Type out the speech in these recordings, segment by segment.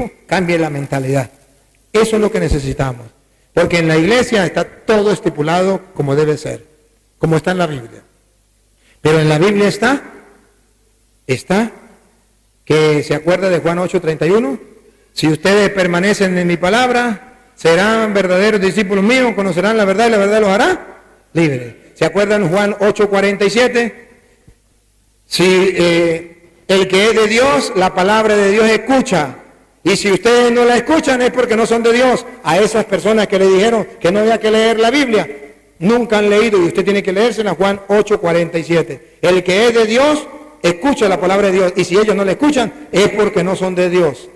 tiempo, cambie la mentalidad. Eso es lo que necesitamos. Porque en la iglesia está todo estipulado como debe ser, como está en la Biblia. Pero en la Biblia está que se acuerda de Juan 8:31, si ustedes permanecen en mi palabra, serán verdaderos discípulos míos, conocerán la verdad y la verdad los hará libres. ¿Se acuerdan Juan 8:47? Si el que es de Dios, la palabra de Dios escucha. Y si ustedes no la escuchan es porque no son de Dios. A esas personas que le dijeron que no había que leer la Biblia, nunca han leído y usted tiene que leérsela, Juan 8:47. El que es de Dios, escucha la palabra de Dios. Y si ellos no la escuchan, es porque no son de Dios.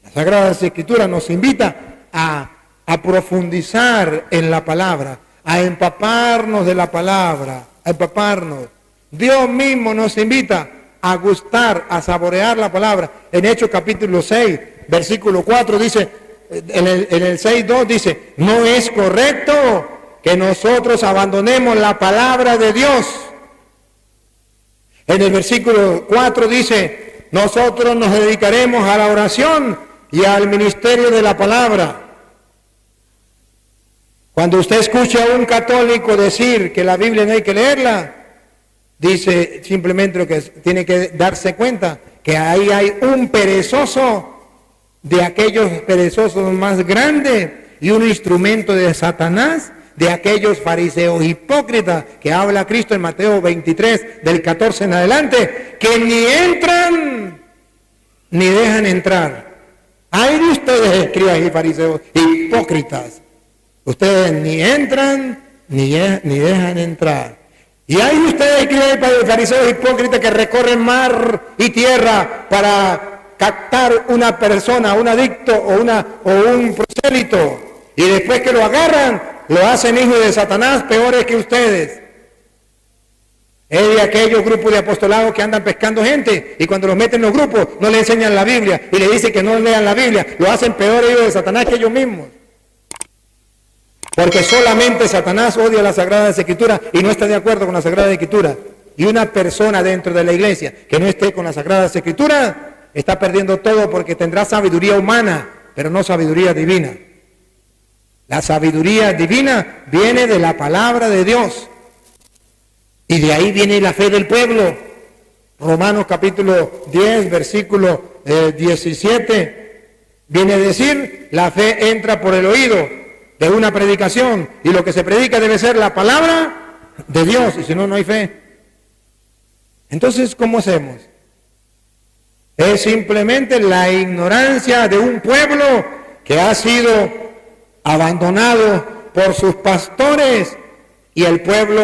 La Sagrada Escritura nos invita a profundizar en la palabra, a empaparnos de la palabra, a empaparnos. Dios mismo nos invita a gustar, a saborear la palabra. En Hechos capítulo 6, versículo 4 dice, en el 6:2 dice, no es correcto que nosotros abandonemos la palabra de Dios. En el versículo 4 dice, nosotros nos dedicaremos a la oración y al ministerio de la palabra. Cuando usted escucha a un católico decir que la Biblia no hay que leerla, dice simplemente lo que tiene que darse cuenta, que ahí hay un perezoso de aquellos perezosos más grandes y un instrumento de Satanás, de aquellos fariseos hipócritas que habla Cristo en Mateo 23, del 14 en adelante, que ni entran ni dejan entrar. Hay de ustedes, escribas y fariseos hipócritas, ustedes ni entran ni dejan entrar. Y hay ustedes, escribas y fariseos hipócritas, que recorren mar y tierra para captar una persona, un adicto o un prosélito, y después que lo agarran, lo hacen hijo de Satanás, peores que ustedes. Es de aquellos grupos de apostolados que andan pescando gente, y cuando los meten en los grupos, no le enseñan la Biblia, y le dicen que no lean la Biblia, lo hacen peores hijos de Satanás que ellos mismos. Porque solamente Satanás odia las Sagradas Escrituras y no está de acuerdo con las Sagradas Escrituras. Y una persona dentro de la iglesia que no esté con las Sagradas Escrituras, está perdiendo todo, porque tendrá sabiduría humana, pero no sabiduría divina. La sabiduría divina viene de la palabra de Dios. Y de ahí viene la fe del pueblo. Romanos capítulo 10, versículo 17, viene a decir, la fe entra por el oído de una predicación, y lo que se predica debe ser la palabra de Dios, y si no, no hay fe. Entonces, ¿cómo hacemos? Es simplemente la ignorancia de un pueblo que ha sido abandonado por sus pastores, y el pueblo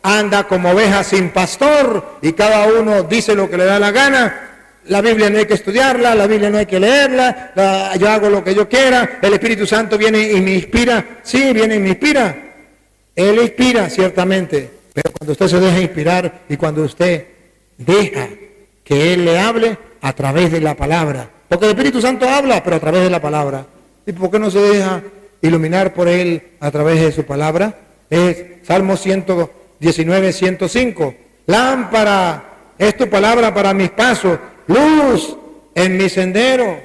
anda como ovejas sin pastor, y cada uno dice lo que le da la gana. La Biblia no hay que estudiarla, la Biblia no hay que leerla, yo hago lo que yo quiera, el Espíritu Santo viene y me inspira. Sí, viene y me inspira. Él inspira, ciertamente, pero cuando usted se deja inspirar y cuando usted deja que Él le hable a través de la palabra, porque el Espíritu Santo habla, pero a través de la palabra. ¿Y por qué no se deja iluminar por Él a través de su palabra? Es Salmo 119, 105. Lámpara es tu palabra para mis pasos, luz en mi sendero.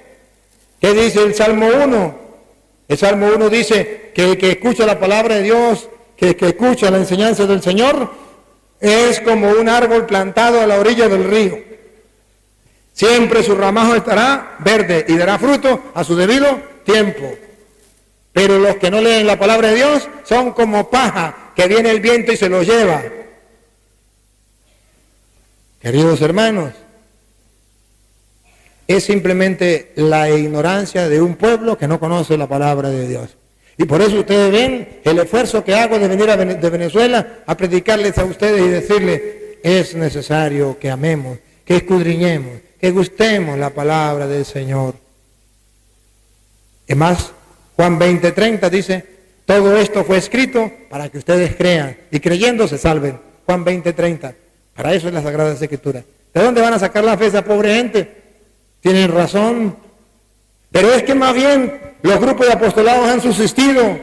¿Qué dice el Salmo 1? El Salmo 1 dice que el que escucha la palabra de Dios, que escucha la enseñanza del Señor, es como un árbol plantado a la orilla del río. Siempre su ramajo estará verde y dará fruto a su debido tiempo. Pero los que no leen la palabra de Dios son como paja que viene el viento y se los lleva. Queridos hermanos, es simplemente la ignorancia de un pueblo que no conoce la palabra de Dios. Y por eso ustedes ven el esfuerzo que hago de venir de Venezuela a predicarles a ustedes y decirles, es necesario que amemos, que escudriñemos, que gustemos la palabra del Señor. Es más, Juan 20:30 dice, todo esto fue escrito para que ustedes crean y creyendo se salven. Juan 20:30. Para eso es la Sagrada Escritura. ¿De dónde van a sacar la fe esa pobre gente? Tienen razón. Pero es que más bien los grupos de apostolados han subsistido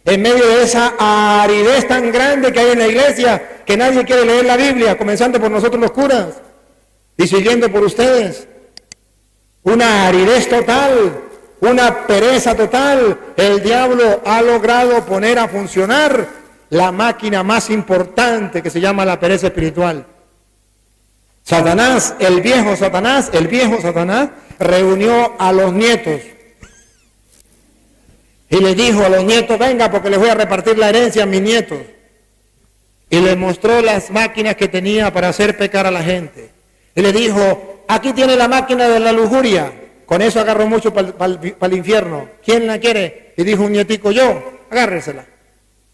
en medio de esa aridez tan grande que hay en la iglesia, que nadie quiere leer la Biblia, comenzando por nosotros los curas y siguiendo por ustedes. una aridez total, una pereza total. El diablo ha logrado poner a funcionar la máquina más importante que se llama la pereza espiritual. Satanás, el viejo Satanás, reunió a los nietos y les dijo a los nietos: venga, porque les voy a repartir la herencia a mis nietos. Y les mostró las máquinas que tenía para hacer pecar a la gente. Y le dijo: aquí tiene la máquina de la lujuria, con eso agarro mucho para el infierno. ¿Quién la quiere? Y dijo un nietico: yo, agárrensela.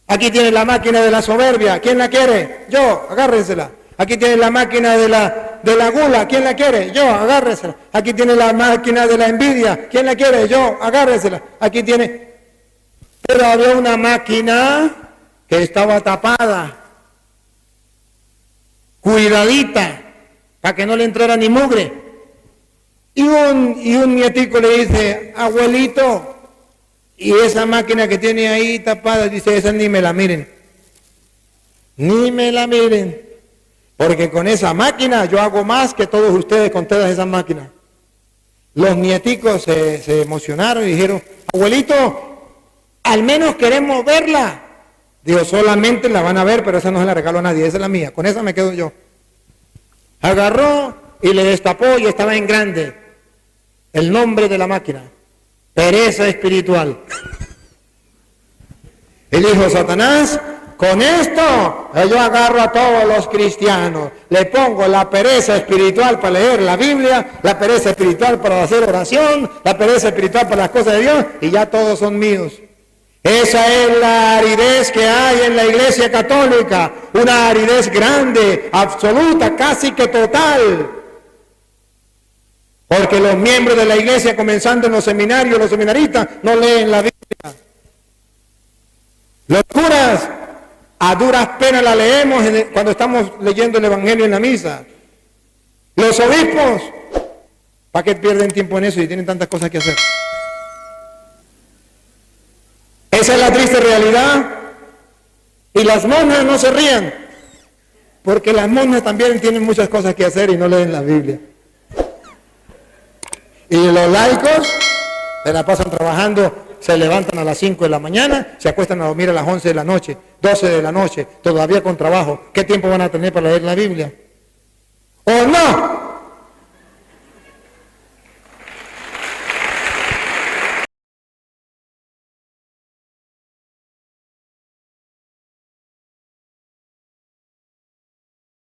Aquí tiene la máquina de la soberbia, ¿quién la quiere? Yo, agárrensela. Aquí tiene la máquina de la gula, ¿quién la quiere? Yo, agárrensela. Aquí tiene la máquina de la envidia, ¿quién la quiere? Yo, agárrensela. Aquí tiene... Pero había una máquina que estaba tapada, cuidadita, para que no le entrara ni mugre. Y un nietico le dice: abuelito, y esa máquina que tiene ahí tapada, dice: esa ni me la miren. Ni me la miren. Porque con esa máquina yo hago más que todos ustedes con todas esas máquinas. Los nieticos se emocionaron y dijeron: abuelito, al menos queremos verla. Digo: solamente la van a ver, pero esa no se la regalo a nadie, esa es la mía, con esa me quedo yo. Agarró y le destapó y estaba en grande el nombre de la máquina: pereza espiritual. Y dijo Satanás: con esto yo agarro a todos los cristianos, le pongo la pereza espiritual para leer la Biblia, la pereza espiritual para hacer oración, la pereza espiritual para las cosas de Dios, y ya todos son míos. Esa es la aridez que hay en la Iglesia Católica, una aridez grande, absoluta, casi que total. Porque los miembros de la Iglesia, comenzando en los seminarios, los seminaristas, no leen la Biblia. Los curas, a duras penas la leemos cuando estamos leyendo el Evangelio en la misa. Los obispos, ¿para qué pierden tiempo en eso y tienen tantas cosas que hacer? Esa es la triste realidad. Y las monjas no se rían, porque las monjas también tienen muchas cosas que hacer y no leen la Biblia. Y los laicos se la pasan trabajando, se levantan a las 5 de la mañana, se acuestan a dormir a las 11 de la noche, 12 de la noche, todavía con trabajo. ¿Qué tiempo van a tener para leer la Biblia? ¿O no?